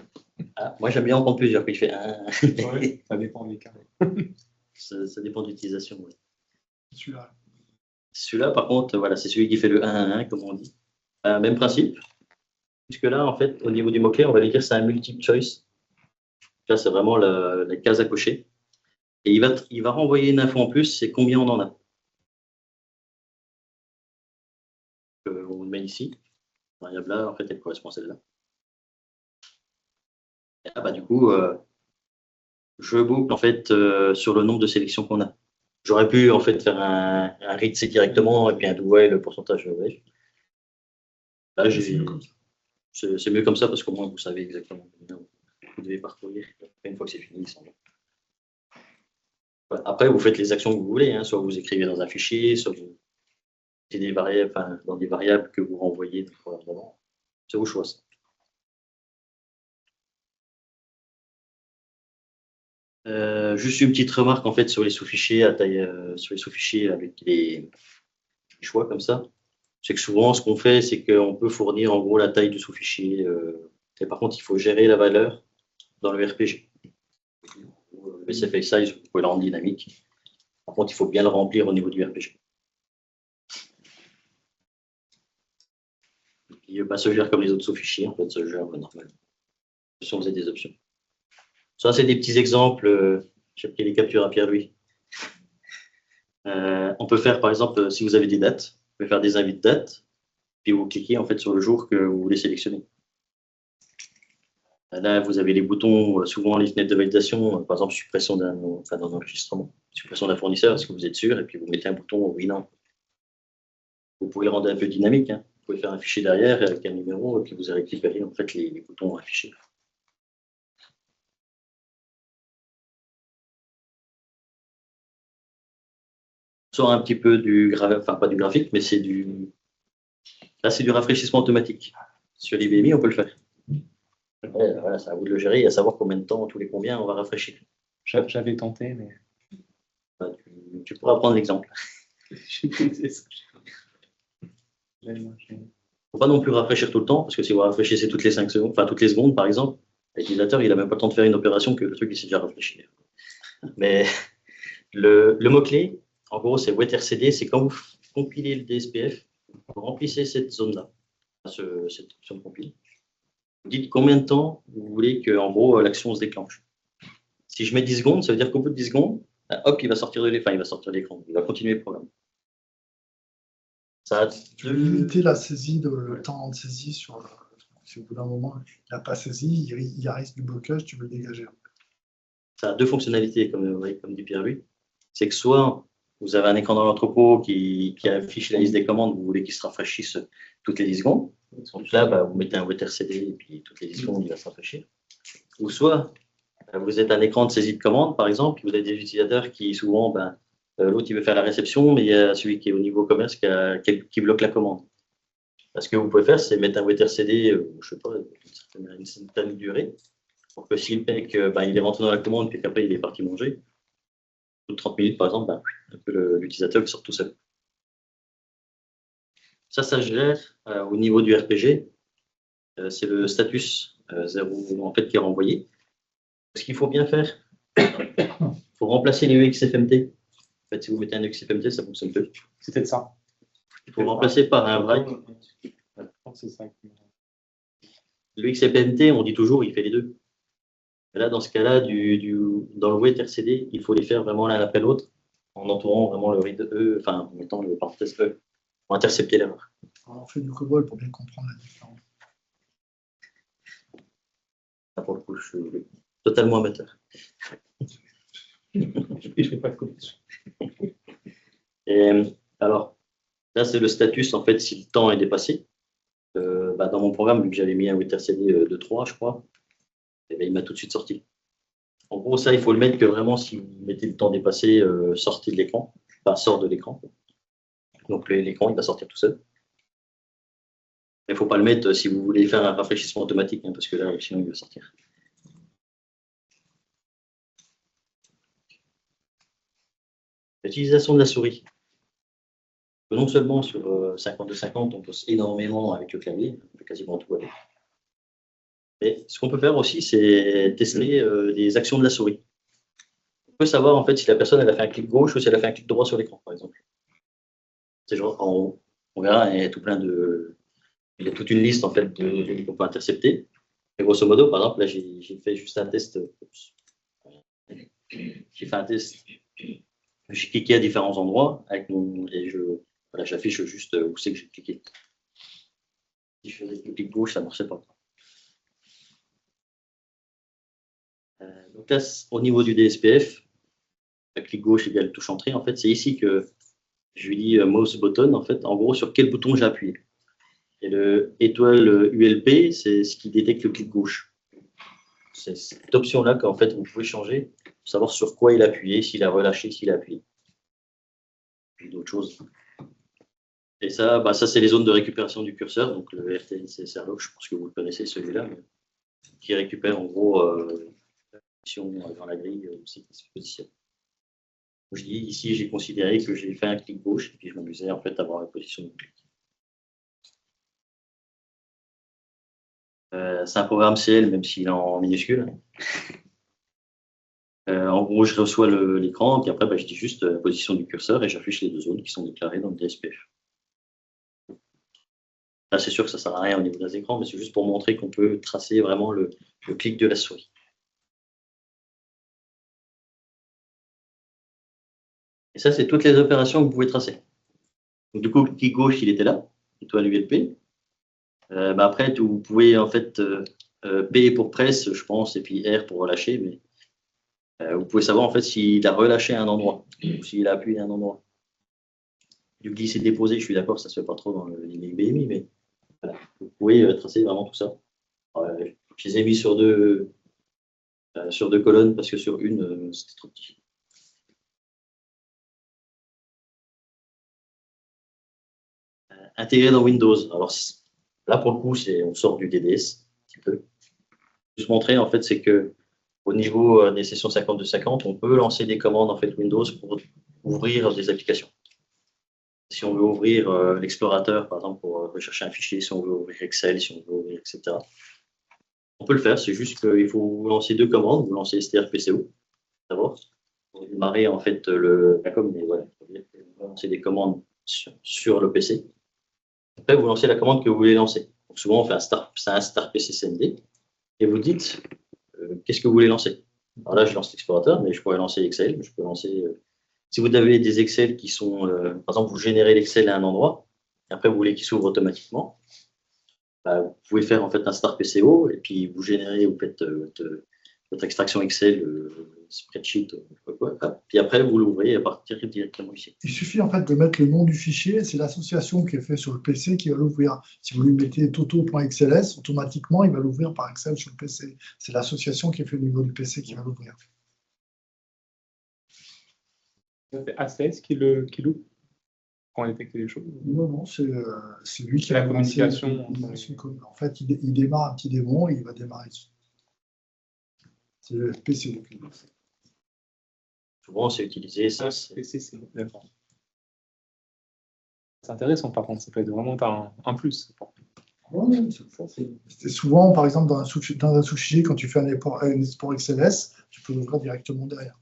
Ah, moi, j'aime bien en prendre plusieurs, puis il fait 1. Ouais, ça dépend des cas. Ça dépend de l'utilisation. Ouais. Celui-là. Celui-là, par contre, voilà, c'est celui qui fait le 1, 1, 1, comme on dit. Même principe. Puisque là, en fait, au niveau du mot-clé, on va lui dire que c'est un multiple choice. Là, c'est vraiment la case à cocher. Et il va renvoyer une info en plus, c'est combien on en a. On le met ici. La variable là, en fait, elle correspond à celle-là. Et là, bah, du coup, je boucle en fait sur le nombre de sélections qu'on a. J'aurais pu en fait faire un read C directement et puis un do while le pourcentage. Ouais. Là, c'est mieux comme ça parce qu'au moins vous savez exactement combien vous devez parcourir. Une fois que c'est fini, il s'en va. Voilà. Après, vous faites les actions que vous voulez, hein. Soit vous écrivez dans un fichier, soit vous mettez des variables, dans des variables que vous renvoyez dans le programme d'avant. C'est vos choix. Juste une petite remarque en fait sur les sous-fichiers à taille, sur les sous-fichiers avec les choix comme ça. C'est que souvent ce qu'on fait, c'est qu'on peut fournir en gros la taille du sous-fichier. Et par contre, il faut gérer la valeur dans le RPG. Le SFA size, vous pouvez le rendre dynamique. Par contre, il faut bien le remplir au niveau du RPG. Il ne se gère comme les autres sous-fichiers, en fait, se gère normalement. Si on faisait des options. Ça, c'est des petits exemples. J'ai pris les captures à Pierre-Louis. On peut faire, par exemple, si vous avez des dates, vous pouvez faire des invites de dates, puis vous cliquez en fait sur le jour que vous voulez sélectionner. Là, vous avez les boutons, souvent les fenêtres de validation, par exemple, suppression d'un enregistrement, suppression d'un fournisseur, est-ce que vous êtes sûr, et puis vous mettez un bouton oui, non. Vous pouvez le rendre un peu dynamique, hein. Vous pouvez faire un fichier derrière avec un numéro, et puis vous allez récupérer en fait les boutons affichés. Soit un petit peu du enfin pas du graphique, mais c'est du. Là, c'est du rafraîchissement automatique. Sur l'IBMI, on peut le faire. Voilà, c'est à vous de le gérer et à savoir combien de temps, tous les combien, on va rafraîchir. J'avais tenté, mais. Enfin, tu pourras prendre l'exemple. Il ne faut pas non plus rafraîchir tout le temps, parce que si vous rafraîchissez toutes les 5 secondes, enfin toutes les secondes, par exemple, l'utilisateur, il n'a même pas le temps de faire une opération que le truc, il s'est déjà rafraîchi. Mais le mot-clé, en gros, c'est WetRCD, c'est quand vous compilez le DSPF, vous remplissez cette zone-là, cette option de compile. Vous dites combien de temps vous voulez que, en gros, l'action se déclenche. Si je mets 10 secondes, ça veut dire qu'au bout de 10 secondes, hop, il va sortir de l'écran, il va continuer le programme. Ça a limiter la saisie, le temps de saisie sur. Si au bout d'un moment, il n'a pas saisi, il risque du blocage, tu veux le dégager. Ça a deux fonctionnalités, comme dit Pierre-Louis. C'est que soit vous avez un écran dans l'entrepôt qui affiche la liste des commandes, vous voulez qu'il se rafraîchisse toutes les 10 secondes. Donc là, vous mettez un WetRCD et puis toutes les 10 secondes, il va se rafraîchir. Ou soit, vous êtes un écran de saisie de commande, par exemple, vous avez des utilisateurs qui, souvent, l'autre, il veut faire la réception, mais il y a celui qui est au niveau commerce qui bloque la commande. Ce que vous pouvez faire, c'est mettre un WetRCD, je ne sais pas, une certaine durée, pour que s'il paye qu'il est rentré dans la commande et qu'après il est parti manger, au bout de 30 minutes, par exemple, l'utilisateur sort tout seul. Ça se gère au niveau du RPG. C'est le status 0 en fait, qui est renvoyé. Ce qu'il faut bien faire, il faut remplacer les EXFMT. En fait, si vous mettez un EXFMT, ça fonctionne plus. C'est peut-être ça. Il faut remplacer par un break. C'est ça. Le XFMT, on dit toujours, il fait les deux. Et là, dans ce cas-là, dans le WetRCD, il faut les faire vraiment l'un après l'autre, en entourant vraiment le read E, enfin, en mettant le parenthèse E, pour intercepter l'erreur. On fait du COBOL pour bien comprendre la différence. Là, pour le coup, je suis totalement amateur. Je ne fais pas de connexion. Et alors, là, c'est le status, en fait, si le temps est dépassé. Dans mon programme, vu que j'avais mis un WetRCD de 3, je crois, il m'a tout de suite sorti. En gros, ça, il faut le mettre que vraiment, si vous mettez le temps dépassé, sortez de l'écran, sort de l'écran. Donc, l'écran, il va sortir tout seul. Il ne faut pas le mettre si vous voulez faire un rafraîchissement automatique, hein, parce que là, sinon, il va sortir. L'utilisation de la souris. Non seulement sur 5250, on pose énormément avec le clavier, on peut quasiment tout avec. Mais ce qu'on peut faire aussi, c'est tester les actions de la souris. On peut savoir en fait si la personne elle a fait un clic gauche ou si elle a fait un clic droit sur l'écran, par exemple. C'est genre en haut. On verra, il y a tout plein de. Il y a toute une liste en fait de qu'on peut intercepter. Et grosso modo, par exemple, là j'ai fait juste un test. J'ai fait un test. J'ai cliqué à différents endroits avec et j'affiche juste où c'est que j'ai cliqué. Si je faisais le clic gauche, ça ne marchait pas. Donc là, au niveau du DSPF, clic gauche égale touche entrée, en fait, c'est ici que je lui dis mouse button, en fait, en gros, sur quel bouton j'ai appuyé. Et le étoile ULP, c'est ce qui détecte le clic gauche. C'est cette option-là qu'en fait, vous pouvez changer pour savoir sur quoi il a appuyé, s'il a relâché, s'il a appuyé. Puis d'autres choses. Et ça, ça c'est les zones de récupération du curseur, donc le RTNCSR-Log, je pense que vous le connaissez, celui-là, qui récupère en gros la position dans la grille où c'est qui se positionne. Je dis ici, j'ai considéré que j'ai fait un clic gauche et puis je m'amusais en fait à avoir la position de clic. C'est un programme CL, même s'il est en minuscule. En gros, je reçois l'écran, puis après, bah, je dis juste la position du curseur et j'affiche les deux zones qui sont déclarées dans le DSPF. Là, c'est sûr que ça ne sert à rien au niveau des écrans, mais c'est juste pour montrer qu'on peut tracer vraiment le clic de la souris. Et ça, c'est toutes les opérations que vous pouvez tracer. Donc, du coup, le clic gauche, il était là, étoile ULP. Bah, après, vous pouvez en fait P pour presse, je pense, et puis R pour relâcher, mais vous pouvez savoir en fait s'il a relâché à un endroit ou s'il a appuyé à un endroit. Du glisser-déposer, je suis d'accord, ça ne se fait pas trop dans les BMI, mais voilà, vous pouvez tracer vraiment tout ça. Je les ai mis sur deux colonnes parce que sur une, c'était trop petit. Intégré dans Windows. Alors là, pour le coup, on sort du DDS un petit peu. Juste montrer, en fait, c'est que au niveau des sessions 52-50, on peut lancer des commandes en fait Windows pour ouvrir des applications. Si on veut ouvrir l'explorateur, par exemple, pour rechercher un fichier, si on veut ouvrir Excel, si on veut ouvrir, etc. On peut le faire, c'est juste qu'il faut lancer deux commandes. Vous lancez strpco d'abord, pour démarrer en fait la commande, mais voilà, vous lancez des commandes sur le PC. Après, vous lancez la commande que vous voulez lancer. Donc, souvent, on fait un start PC CMD et vous dites qu'est-ce que vous voulez lancer. Alors là, je lance l'explorateur, mais je pourrais lancer Excel. Je peux lancer. Si vous avez des Excel qui sont, par exemple, vous générez l'Excel à un endroit, et après vous voulez qu'il s'ouvre automatiquement, bah, vous pouvez faire en fait un start PCO et puis vous générez, vous faites votre extraction Excel, spreadsheet, quoi. Puis après vous l'ouvrez à partir directement ici. Il suffit en fait de mettre le nom du fichier, c'est l'association qui est faite sur le PC qui va l'ouvrir. Si vous lui mettez toto.xls, automatiquement il va l'ouvrir par Excel sur le PC. C'est l'association qui est faite au niveau du PC qui va l'ouvrir. C'est ACS qui l'ouvre quand on détecte les choses. Non, c'est lui qui la va communication. En fait, il démarre un petit démon et il va démarrer dessus. C'est le PC. Souvent, c'est utilisé. Ça, PC, c'est intéressant, par contre, ça peut être vraiment un plus. Ouais, c'est souvent, par exemple, dans un sous-fichier, quand tu fais un export XLS, tu peux l'ouvrir directement derrière.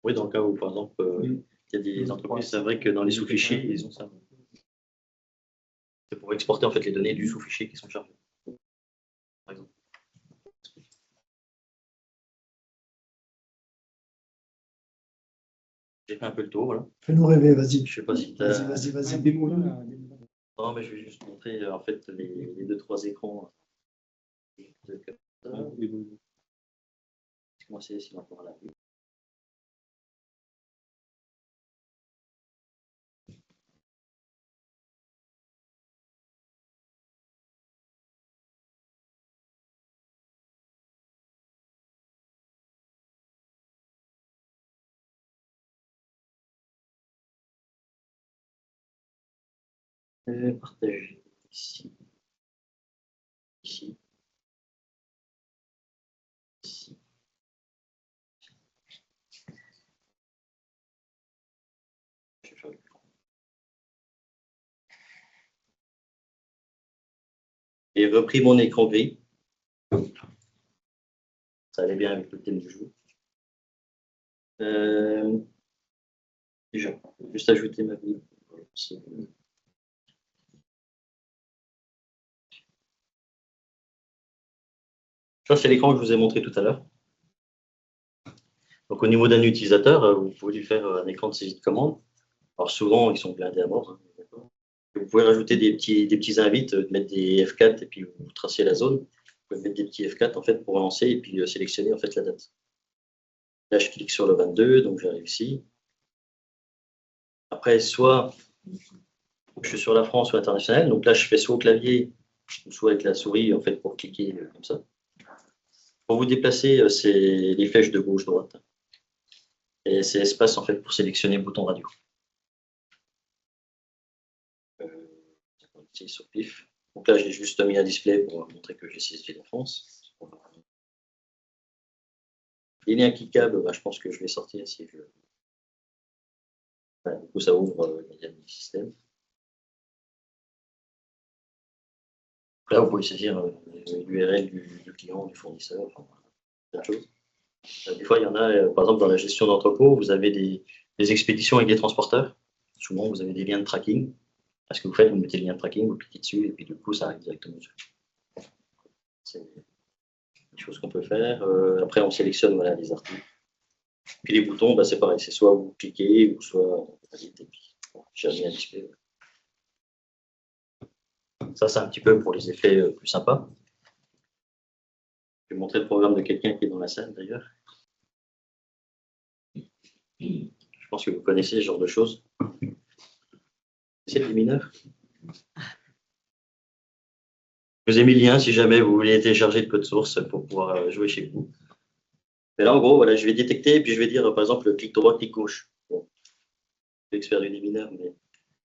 Oui, dans le cas où, par exemple, il y a des entreprises, c'est vrai que dans les sous-fichiers, ils ont ça. C'est pour exporter en fait les données du sous-fichier qui sont chargés. Par exemple. J'ai fait un peu le tour, voilà. Fais-nous rêver, vas-y. Je sais pas si tu as... Vas-y. Non, mais je vais juste montrer en fait les 2-3 écrans. Comment c'est si on peut la vue. Partager ici. Ici. Ici. J'ai repris mon écran gris. Ça allait bien avec le thème du jour. Déjà, juste ajouter ma vie. Ça, c'est l'écran que je vous ai montré tout à l'heure. Donc, au niveau d'un utilisateur, vous pouvez lui faire un écran de saisie de commande. Alors, souvent, ils sont blindés à mort. Hein, vous pouvez rajouter des petits invites, mettre des F4 et puis vous tracez la zone. Vous pouvez mettre des petits F4 en fait, pour lancer et puis sélectionner en fait, la date. Là, je clique sur le 22, donc j'arrive ici. Après, soit je suis sur la France ou international. Donc là, je fais soit au clavier, soit avec la souris en fait, pour cliquer comme ça. Pour vous déplacer, c'est les flèches de gauche-droite. Et c'est espace en fait pour sélectionner le bouton radio. Ici sur pif. Donc là, j'ai juste mis un display pour montrer que j'ai saisi la France. Les liens cliquables, bah, je pense que je vais sortir si je. Voilà, du coup, ça ouvre le système. Là, vous pouvez saisir l'URL du client, du fournisseur, enfin, plein de choses. Des fois, il y en a, par exemple, dans la gestion d'entrepôt, vous avez des expéditions avec des transporteurs. Souvent, vous avez des liens de tracking. Ce que vous faites, vous mettez le lien de tracking, vous cliquez dessus, et puis du coup, ça arrive directement dessus. C'est des choses qu'on peut faire. Après, on sélectionne voilà, les articles. Puis les boutons, c'est pareil, c'est soit vous cliquez, ou soit on valide, et puis j'ai mis un display. Ça, c'est un petit peu pour les effets plus sympas. Je vais montrer le programme de quelqu'un qui est dans la salle, d'ailleurs. Je pense que vous connaissez ce genre de choses. C'est des mineurs. Je vous ai mis le lien si jamais vous voulez télécharger le code source pour pouvoir jouer chez vous. Mais là, en gros, voilà, je vais détecter et puis je vais dire, par exemple, clic droit, clic gauche. Bon, je suis expert du démineur, mais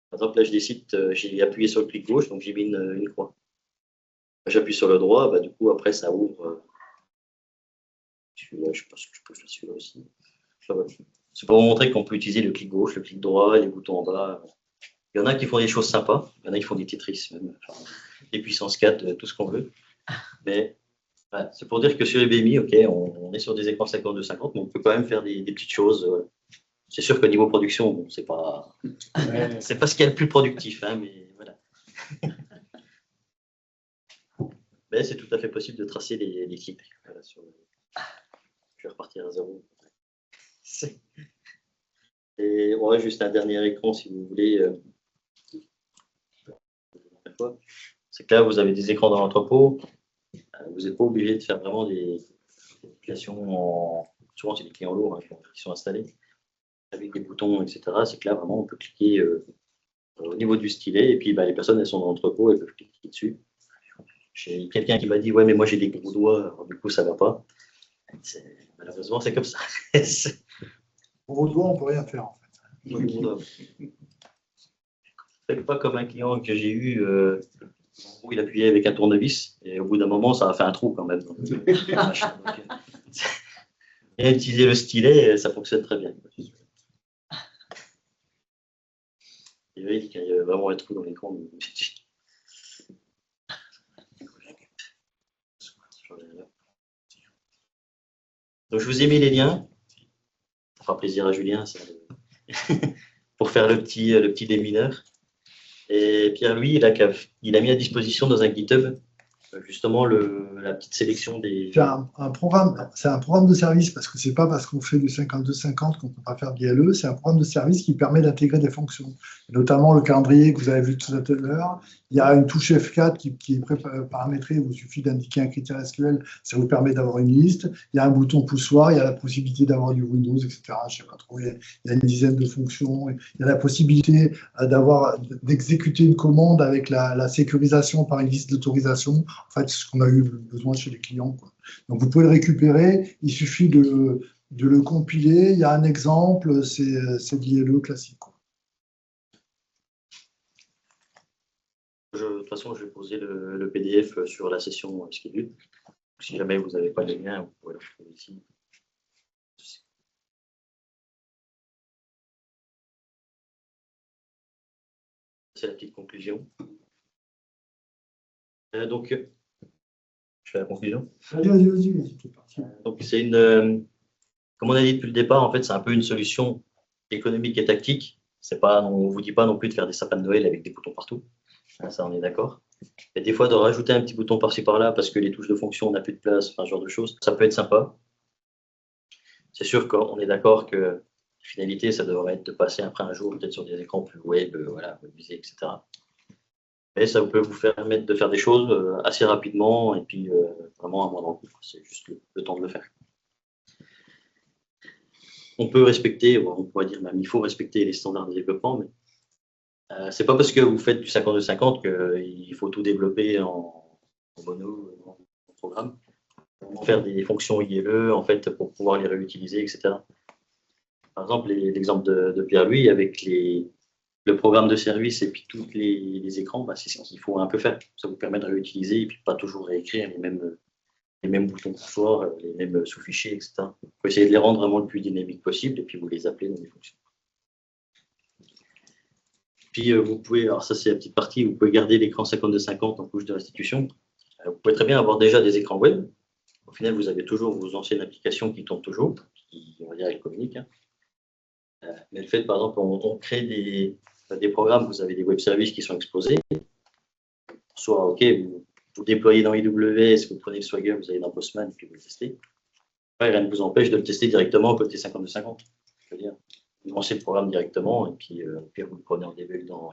par exemple, là, je décide, j'ai appuyé sur le clic gauche, donc j'ai mis une croix. J'appuie sur le droit, du coup, après, ça ouvre. Celui-là, je pense que je peux faire celui-là aussi. C'est pour vous montrer qu'on peut utiliser le clic gauche, le clic droit, les boutons en bas. Il y en a qui font des choses sympas, il y en a qui font des Tetris, même, enfin, des puissances 4, tout ce qu'on veut. Mais voilà, c'est pour dire que sur les BMI, ok, on est sur des écrans 52-50, mais on peut quand même faire des petites choses. C'est sûr qu'au niveau production, bon, c'est pas ce qu'il y a le plus productif, hein, mais voilà. Mais c'est tout à fait possible de tracer les clics. Voilà, je vais repartir à zéro. Et on aurait juste un dernier écran si vous voulez. C'est que là, vous avez des écrans dans l'entrepôt. Vous n'êtes pas obligé de faire vraiment des applications souvent, c'est des clients lourds hein, qui sont installés avec des boutons, etc. C'est que là, vraiment, on peut cliquer au niveau du stylet et puis les personnes, elles sont dans l'entrepôt, elles peuvent cliquer dessus. J'ai quelqu'un qui m'a dit, ouais, mais moi, j'ai des gros doigts, alors du coup, ça ne va pas. Malheureusement, c'est comme ça. Gros doigts, on ne peut rien faire, en fait. C'est pas comme un client que j'ai eu où il appuyait avec un tournevis et au bout d'un moment, ça a fait un trou quand même. Et utiliser le stylet, ça fonctionne très bien. Et là, il dit qu'il y a vraiment un trou dans l'écran. Donc, je vous ai mis les liens. Ça fera plaisir à Julien ça, pour faire le petit démineur. Et Pierre, lui, il a mis à disposition dans un GitHub justement la petite sélection des. C'est un programme de service parce que c'est pas parce qu'on fait du 52-50 qu'on ne peut pas faire de l'ILE. C'est un programme de service qui permet d'intégrer des fonctions, notamment le calendrier que vous avez vu tout à l'heure. Il y a une touche F4 qui est paramétrée. Il vous suffit d'indiquer un critère SQL, ça vous permet d'avoir une liste. Il y a un bouton poussoir, il y a la possibilité d'avoir du Windows, etc. Je sais pas trop. Il y a une dizaine de fonctions. Il y a la possibilité d'exécuter une commande avec la sécurisation par une liste d'autorisation. En fait, ce qu'on a eu besoin chez les clients, quoi. Donc, vous pouvez le récupérer. Il suffit de le compiler. Il y a un exemple, c'est de l'ILE classique, quoi. De toute façon, je vais poser le PDF sur la session schedule. Si jamais vous n'avez pas les liens, vous pouvez le trouver ici. C'est la petite conclusion. Donc, je fais la conclusion. Vas-y, c'est parti. Donc, c'est comme on a dit depuis le départ, en fait, c'est un peu une solution économique et tactique. On ne vous dit pas non plus de faire des sapins de Noël avec des boutons partout. Ça, on est d'accord. Et des fois, de rajouter un petit bouton par-ci par-là parce que les touches de fonction, on n'a plus de place, enfin, ce genre de choses, ça peut être sympa. C'est sûr qu'on est d'accord que la finalité, ça devrait être de passer après un jour peut-être sur des écrans plus web, voilà, webvisés, etc. Mais ça peut vous permettre de faire des choses assez rapidement et puis vraiment à moindre coût. C'est juste le temps de le faire. On peut respecter, on pourrait dire même il faut respecter les standards de développement, mais c'est pas parce que vous faites du 52-50 qu'il faut tout développer en mono, en programme. Pour faire des fonctions ILE, en fait, pour pouvoir les réutiliser, etc. Par exemple, l'exemple de Pierre-Louis, avec le programme de service et puis tous les écrans, c'est ce qu'il faut un peu faire. Ça vous permet de réutiliser et puis pas toujours réécrire les mêmes boutons poussoirs, les mêmes sous-fichiers, etc. Il faut essayer de les rendre vraiment le plus dynamique possible et puis vous les appelez dans les fonctions. Puis vous pouvez, alors ça c'est la petite partie, vous pouvez garder l'écran 52-50 en couche de restitution. Vous pouvez très bien avoir déjà des écrans web. Au final, vous avez toujours vos anciennes applications qui tournent toujours, qui, on va dire, elles communiquent. Hein. Mais le fait, par exemple, on crée des programmes, vous avez des web services qui sont exposés. Soit, OK, vous déployez dans AWS, vous prenez le Swagger, vous allez dans Postman, puis vous le testez. Rien ne vous empêche de le tester directement côté 5250. Je veux dire, vous lancez le programme directement, et puis vous le prenez en debug dans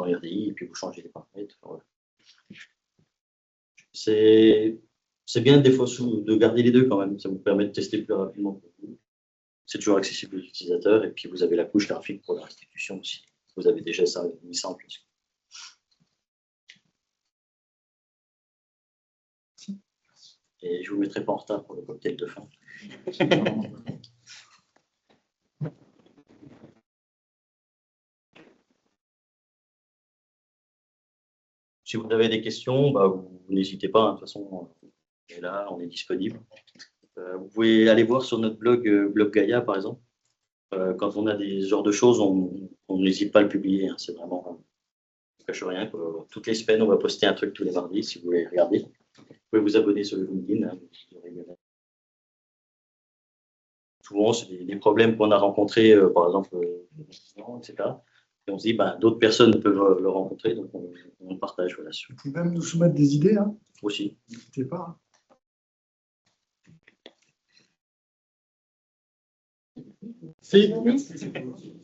RDI, et puis vous changez les paramètres. Voilà. C'est bien des fois de garder les deux quand même. Ça vous permet de tester plus rapidement pour vous. C'est toujours accessible aux utilisateurs. Et puis vous avez la couche graphique pour la restitution aussi. Vous avez déjà ça mis ça en place. Et je ne vous mettrai pas en retard pour le cocktail de fin. Si vous avez des questions, vous n'hésitez pas. Hein, de toute façon, on est là, on est disponible. Vous pouvez aller voir sur notre blog, Blog Gaia, par exemple. Quand on a des genres de choses, on n'hésite pas à le publier. Hein, c'est vraiment, on ne cache rien. Quoi. Toutes les semaines, on va poster un truc tous les mardis, si vous voulez regarder. Vous pouvez vous abonner sur le LinkedIn. Hein, souvent, c'est des problèmes qu'on a rencontrés, par exemple, etc. Et on se dit, d'autres personnes peuvent le rencontrer, donc on partage. Voilà, vous pouvez même nous soumettre des idées. Hein. Aussi. N'hésitez pas. Merci.